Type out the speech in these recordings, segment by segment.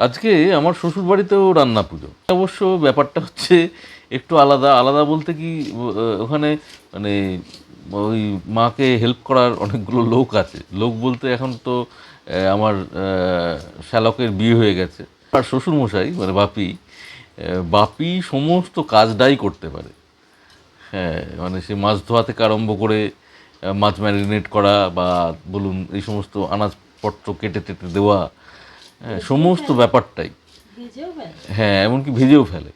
আজকে আমার শ্বশুর বাড়িতেও রান্না পুজো। অবশ্য ব্যাপারটা হচ্ছে একটু আলাদা। আলাদা বলতে কি ওখানে মানে ওই মাকে হেল্প করার অনেকগুলো লোক আছে। লোক বলতে এখন তো আমার শ্যালকের বিয়ে হয়ে গেছে। আর শ্বশুরমশাই মানে বাপি, বাপি সমস্ত কাজটাই করতে পারে। হ্যাঁ, মানে সে মাছ ধোয়া থেকে আরম্ভ করে মাছ ম্যারিনেট করা বা বলুন এই সমস্ত আনাজপত্র কেটে টেটে দেওয়া, হ্যাঁ সমস্ত ব্যাপারটাই। হ্যাঁ, এমনকি ভেজেও ফেলে।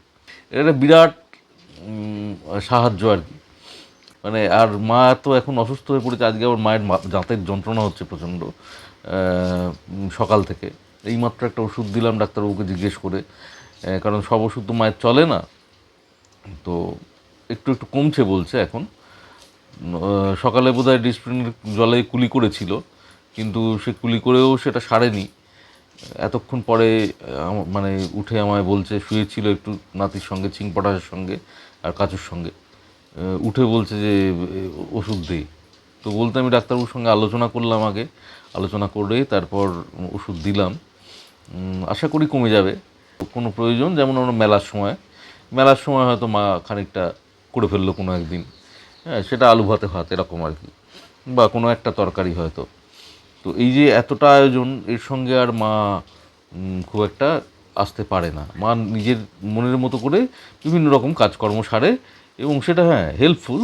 এটা একটা বিরাট সাহায্য আর কি। মানে আর মা তো এখন অসুস্থ হয়ে পড়েছে। আজকে আবার মায়ের দাঁতের যন্ত্রণা হচ্ছে প্রচণ্ড সকাল থেকে। এইমাত্র একটা ওষুধ দিলাম ডাক্তারবাবুকে জিজ্ঞেস করে, কারণ সব ওষুধ তো মায়ের চলে না। তো একটু একটু কমছে বলছে এখন। সকালে বোধহয় ডিসপ্লিনের জলে কুলি করেছিল, কিন্তু সে কুলি করেও সেটা সারেনি। এতক্ষণ পরে মানে উঠে আমায় বলছে, শুয়েছিল একটু নাতির সঙ্গে, চিংপটাশের সঙ্গে আর কাচুর সঙ্গে, উঠে বলছে যে ওষুধ দে। তো বলতে আমি ডাক্তারবাবুর সঙ্গে আলোচনা করলাম আগে, আলোচনা করে তারপর ওষুধ দিলাম। আশা করি কমে যাবে। কোনো প্রয়োজন যেমন আমরা মেলার সময় হয়তো মা খানিকটা করে ফেললো কোনো একদিন, হ্যাঁ সেটা আলু ভাতে ভাত এরকম আর কি, বা কোনো একটা তরকারি হয়তো। তো এই যে এতটা আয়োজন, এর সঙ্গে আর মা খুব একটা আসতে পারে না। মা নিজের মনের মতো করে বিভিন্ন রকম কাজকর্ম সারে, এবং সেটা হ্যাঁ হেল্পফুল,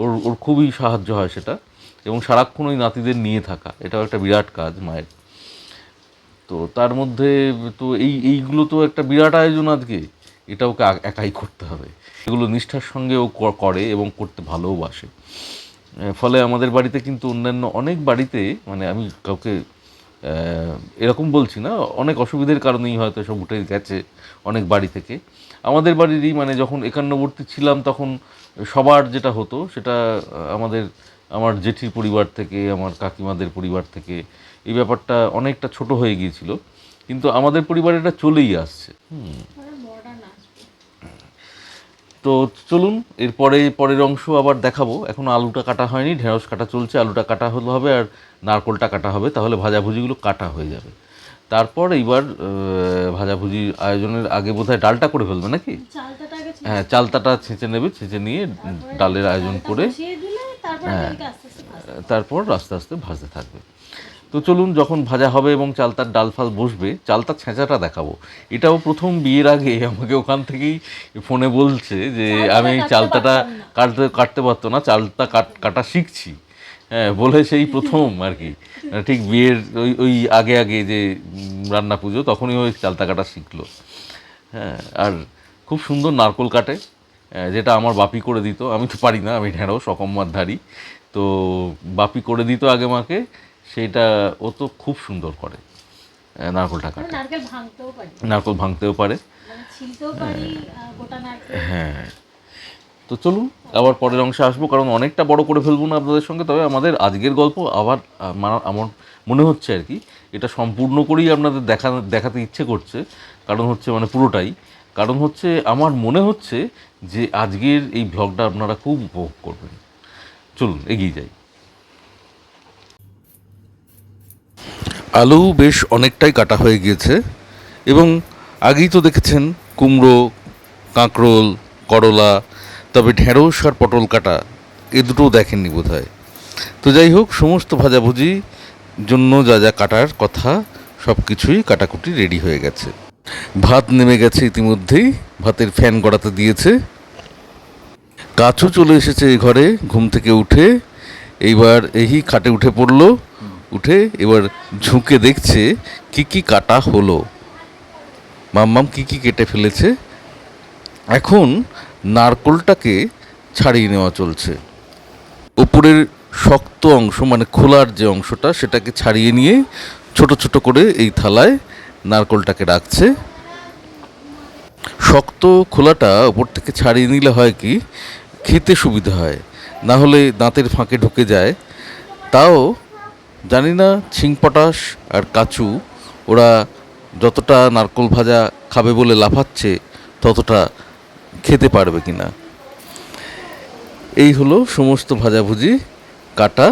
ওর ওর খুবই সাহায্য হয় সেটা। এবং সারাক্ষণ ওই নাতিদের নিয়ে থাকা, এটাও একটা বিরাট কাজ মায়ের। তো তার মধ্যে তো এইগুলো তো একটা বিরাট আয়োজন আজকে, এটা ওকে একাই করতে হবে। এগুলো নিষ্ঠার সঙ্গে ও করে এবং করতে ভালোবাসে। ফলে আমাদের বাড়িতে কিন্তু অন্যান্য অনেক বাড়িতে, মানে আমি কাউকে এরকম বলছি না, অনেক অসুবিধার কারণেই হয়তো সব উঠে গেছে অনেক বাড়ি থেকে। আমাদের বাড়িরই মানে যখন একান্নবর্তী ছিলাম তখন সবার যেটা হতো সেটা আমার জেঠির পরিবার থেকে, আমার কাকিমাদের পরিবার থেকে এই ব্যাপারটা অনেকটা ছোট হয়ে গিয়েছিল, কিন্তু আমাদের পরিবারে এটা চলেই আসছে। তো চলুন পরের অংশ আবার দেখাবো। এখন আলুটা কাটা হয়নি, ঢেঁড়স কাটা চলছে, আলুটা কাটা হলে হবে আর নারকোলটা কাটা হবে, তাহলে ভাজাভুজিগুলো কাটা হয়ে যাবে। তারপর এইবার ভাজাভুজির আয়োজনের আগে বোধহয় ডালটা করে ফেলবে নাকি? হ্যাঁ, চালতাটা ছেঁচে নেবে, ছেঁচে নিয়ে ডালের আয়োজন করে, হ্যাঁ তারপর আস্তে আস্তে ভাজতে থাকবে। তো চলুন, যখন ভাজা হবে এবং চালতার ডাল ফাল বসবে, চালতার ছেঁচাটা দেখাবো। এটাও প্রথম বিয়ের আগে আমাকে ওখান থেকেই ফোনে বলছে যে আমি চালতাটা কাটতে পারতো না, চালতা কাটা শিখছি। হ্যাঁ, বলে সেই প্রথম আর কি, ঠিক বিয়ের ওই ওই আগে যে রান্না পুজো, তখনই ওই চালতা কাটা শিখলো। হ্যাঁ, আর খুব সুন্দর নারকোল কাটে, যেটা আমার বাপি করে দিত। আমি তো পারি না, আমি ঢেঁড়স অকম্মার ধারি। তো বাপি করে দিত আগে মাকে, সেইটা ও তো খুব সুন্দর করে নারকোলটা কাটে। নারকোল ভাঙতেও পারে। হ্যাঁ, তো চলুন আবার পরের অংশে আসবো, কারণ অনেকটা বড় করে ফেলবো না আপনাদের সঙ্গে। তবে আমাদের আজকের গল্প আবার আমার মনে হচ্ছে আর কি, এটা সম্পূর্ণ করেই আপনাদের দেখাতে ইচ্ছে করছে। কারণ হচ্ছে মানে পুরোটাই, কারণ হচ্ছে আমার মনে হচ্ছে যে আজকের এই ভ্লগটা আপনারা খুব উপভোগ করবেন। চলুন এগিয়ে যাই। আলু বেশ অনেকটাই কাটা হয়ে গিয়েছে, এবং আগেই তো দেখেছেন কুমড়ো, কাঁকরোল, করলা, তবে ঢেঁড়স আর পটল কাটা এ দুটোও দেখেননি বোধহয়। তো যাই হোক, সমস্ত ভাজাভুজি জন্য যা যা কাটার কথা সব কিছুই কাটাকুটি রেডি হয়ে গেছে। ভাত নেমে গেছে ইতিমধ্যেই, ভাতের ফ্যান গড়াতে দিয়েছে। কাছু চলে এসেছে এই ঘরে ঘুম থেকে উঠে। এইবার এই খাটে উঠে পড়লো, উঠে এবার ঝুঁকে দেখছে কি কি কাটা হলো, মাম্মাম কি কি কেটে ফেলেছে। এখন নারকোলটাকে ছাড়িয়ে নেওয়া চলছে। উপরের শক্ত অংশ মানে খোলার যে অংশটা, সেটাকে ছাড়িয়ে নিয়ে ছোট ছোট করে এই থালায় নারকোলটাকে রাখছে। শক্ত খোলাটা ওপর থেকে ছাড়িয়ে নিলে হয় কি, খেতে সুবিধা হয়, না হলে দাঁতের ফাঁকে ঢুকে যায়। তাও জানি না ছিংপটাশ আর কাচু ওরা যতটা নারকোল ভাজা খাবে বলে লাফাচ্ছে ততটা খেতে পারবে কি না। এই হলো সমস্ত ভাজাভুজি কাটা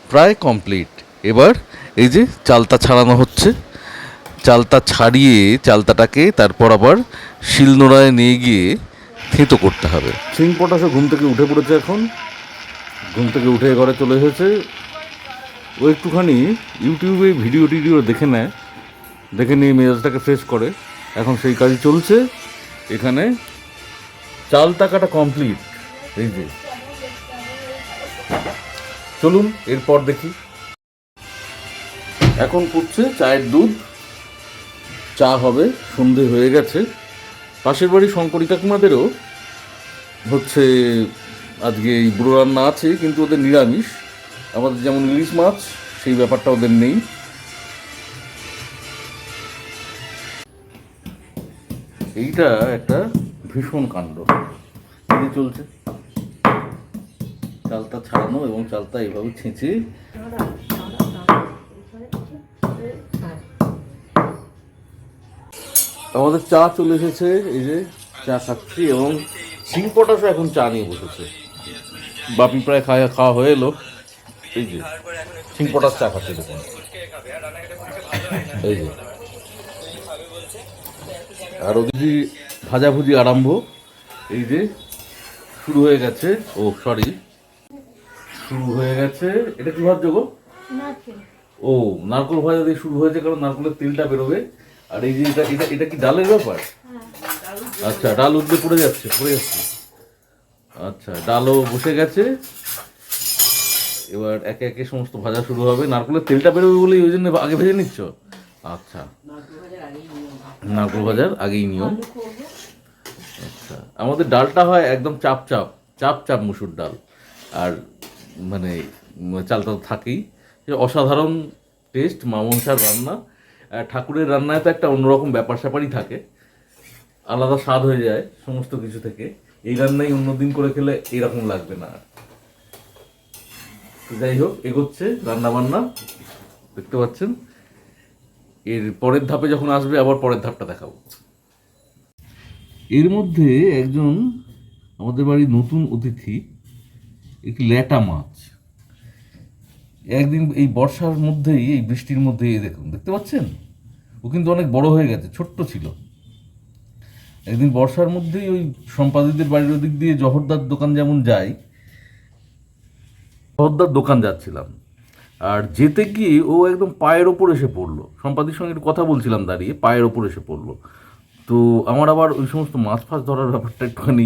প্রায় কমপ্লিট। এবার এই যে চালতা ছাড়ানো হচ্ছে, চালতা ছাড়িয়ে চালতাটাকে তারপর আবার শিলনোড়ায় নিয়ে গিয়ে থেঁতো করতে হবে। সিং পটাশও ঘুম থেকে উঠে পড়েছে, এখন ঘুম থেকে উঠে ঘরে চলে এসেছে। ও একটুখানি ইউটিউবে ভিডিও দেখে নেয়, দেখে নিয়ে মেজাজটাকে ফ্রেশ করে। এখন সেই কাজই চলছে। এখানে চালতা কাটা কমপ্লিট। এই যে চলুন এরপর দেখি। এখন ফুটছে চায়ের দুধ, চা হবে, সন্ধে হয়ে গেছে। পাশের বাড়ি শঙ্করী কাকিমাদেরও হচ্ছে আজকে এই বুড়ো রান্না আছে, কিন্তু ওদের নিরামিষ। আমাদের যেমন ইলিশ মাছ, সেই ব্যাপারটা ওদের নেই। এইটা একটা ভীষণ কাণ্ড চলছে, চালটা ছাড়ানো এবং চালটা এইভাবে ছেঁচে আমাদের চা চলে এসেছে। এই যে চা খাচ্ছি এবং সিং পটাশও এখন চা নিয়ে বসেছে। বাপি প্রায় খাওয়া হয়ে এলো। এই যে সিং পটাশ চা খাচ্ছে দেখুন। এই যে আর ওদিকে ভাজাভুজি আরম্ভ। এই যে শুরু হয়ে গেছে, শুরু হয়ে গেছে। এটা কি ভাবছো গো? ও, নারকোল ভাজা দিয়ে শুরু হয়েছে, কারণ নারকোলের তেলটা বেরোবে। আর এই যে এটা কি ডালের ব্যাপার? আচ্ছা, ডাল উঠলে পড়ে যাচ্ছে। আচ্ছা, ডালও বসে গেছে। এবার একে একে সমস্ত ভাজা শুরু হবে। নারকোলের তেলটা বেরোবে বলে ওই জন্য আগে ভেজে নিচ্ছ? আচ্ছা, নারকোল ভাজার আগেই নিয়ম। আচ্ছা, আমাদের ডালটা হয় একদম চাপ মুসুর ডাল। আর মানে চালটা তো থাকেই। অসাধারণ টেস্ট মা মনসার রান্না। ঠাকুরের রান্নায় তো একটা অন্যরকম ব্যাপার স্যাপারই থাকে, আলাদা স্বাদ হয়ে যায় সমস্ত কিছু থেকে। এই রান্নাই অন্যদিন করে খেলে এরকম লাগবে না। যাই হোক, এগোচ্ছে রান্না বান্না, দেখতে পাচ্ছেন। এর পরের ধাপে যখন আসবে আবার পরের ধাপটা দেখাবো। এর মধ্যে একজন আমাদের বাড়ির নতুন অতিথি, একটি ল্যাটা মাছ, একদিন এই বর্ষার মধ্যেই, এই বৃষ্টির মধ্যেই দেখতে পাচ্ছেন, ও কিন্তু অনেক বড় হয়ে গেছে, ছোট্ট ছিল। একদিন বর্ষার মধ্যেই ওই সম্পাদিতদের বাড়ির ওদিক দিয়ে জহরদার দোকান যেমন যাই, জহরদার দোকান যাচ্ছিলাম। আর যেতে গিয়ে ও একদম পায়ের ওপর এসে পড়লো। সম্পাদির সঙ্গে একটু কথা বলছিলাম দাঁড়িয়ে, পায়ের ওপর এসে পড়লো। তো আমার আবার ওই সমস্ত মাছ ফাছ ধরার ব্যাপারটা একটুখানি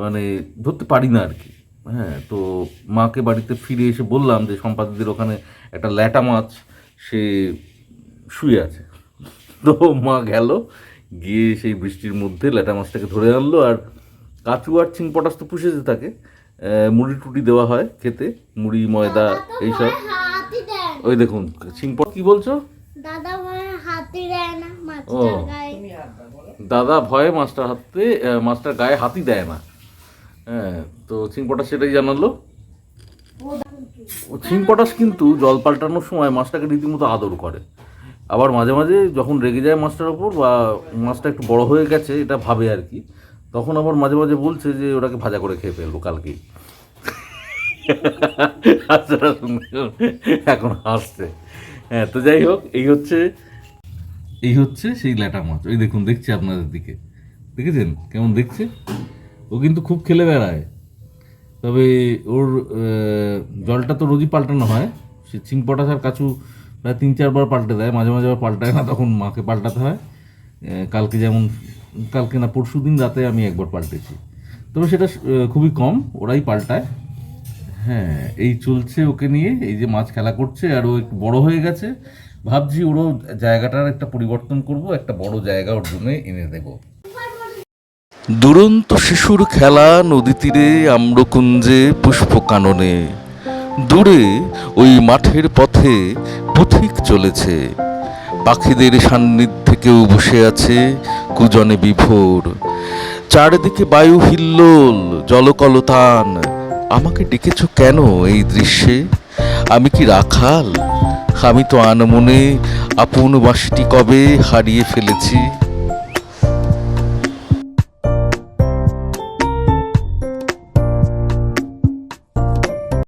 মানে ধরতে পারি না আর কি। হ্যাঁ, তো মাকে বাড়িতে ফিরে এসে বললাম যে সম্পাদিদের ওখানে একটা ল্যাটা মাছ সে শুয়ে আছে। তো মা গেল, গিয়ে সেই বৃষ্টির মধ্যে ল্যাটা মাছটাকে ধরে আনলো। আর কাচু আর চিং পটাশ তো পুষেছে তাকে, মুড়ি টুটি দেওয়া হয় খেতে, মুড়ি ময়দা এইসব। ওই দেখুন চিং পটাশ। কি বলছো? দাদা ভয়ে মাছটার গায়ে হাতি দেয় না। হ্যাঁ, তো চিং পটাশ সেটাই জানালো। চিং পটাশ কিন্তু জল পাল্টানোর সময় মাছটাকে রীতিমতো আদর করে। আবার মাঝে মাঝে যখন রেগে যায় মাছটার ওপর, বা মাছটা একটু বড় হয়ে গেছে এটা ভাবে আর কি, তখন আবার মাঝে মাঝে বলছে যে ওটাকে ভাজা করে খেয়ে ফেলবো কালকেই। এখন হাসছে। হ্যাঁ, তো যাই হোক, এই হচ্ছে সেই ল্যাটা মাছ। ওই দেখুন, দেখছি আপনাদের দিকে, দেখেছেন কেমন দেখছে? ও কিন্তু খুব খেলে বেড়ায়। তবে ওর জলটা তো রোজই পাল্টানো হয়। সে চিং পটাশ আর কাচু প্রায় 3-4 বার পাল্টে দেয়, মাঝে মাঝে আবার পাল্টায় না, তখন মাকে পাল্টাতে হয়। কালকে না পরশু দিন রাতে আমি একবার পাল্টেছি, তবে সেটা খুবই কম, ওরাই পাল্টায়। হ্যাঁ, এই চলছে ওকে নিয়ে। এই যে মাছ খেলা করছে, আর ও একটু বড় হয়ে গেছে। ভাবছি ওরও জায়গাটার একটা পরিবর্তন করব, একটা বড় জায়গা ওর জন্য এনে দেব। দুরন্ত শিশুর খেলা নদী তীরে, আম্রকুঞ্জে, পুষ্প কাননে। দূরে ওই মাঠের পথে পথিক চলেছে, পাখিদের সান্নিধ্যে কেউ বসে আছে কুজনে বিভোর। চারিদিকে বায়ু হিল্লোল, জলকলতান। আমাকে ডেকেছ কেন এই দৃশ্যে? আমি কি রাখাল? আমি তো আনমনে আপন বাসটি কবে হারিয়ে ফেলেছি।